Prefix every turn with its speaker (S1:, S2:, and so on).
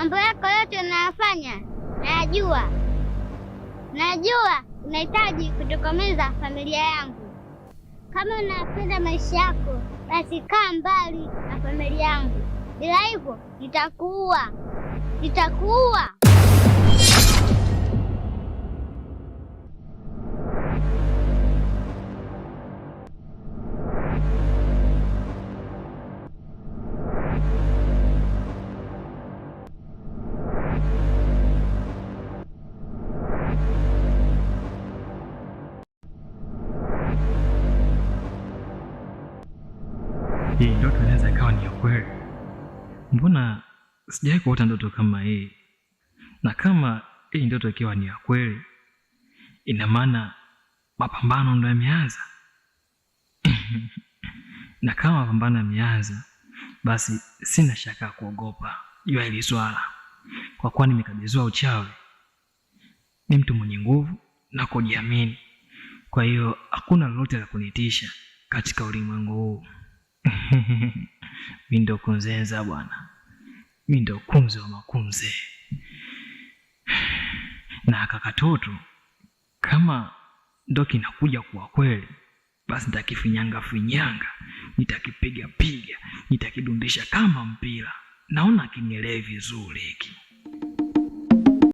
S1: mambo yako yote unayofanya najua unahitaji kutokomeza familia yangu. Kama unapenda maisha yako, basi kaa mbali na familia yangu, bila hivyo nitakuua.
S2: Hii ndoto inaweza ikawa ni ya kweli. Mbona sijawahi kuota ndoto kama hii? Na kama hii ndoto ikiwa ni ya kweli, ina maana mapambano ndo yameanza. Na kama mapambano yameanza, basi sina shaka ya kuogopa juu ya hili swala, kwa kuwa nimekabidhiwa uchawi. Ni mtu mwenye nguvu na kujiamini, kwa hiyo hakuna lolote la kunitisha katika ulimwengu huu. Mimi ndo kunzenza bwana, mimi ndo kunze wa makunze. Na kakatoto kama ndo kinakuja kuwa kweli, basi nitakifinyanga, nitakipiga, nitakidundisha kama mpira. Naona kinielewi vizuri hiki.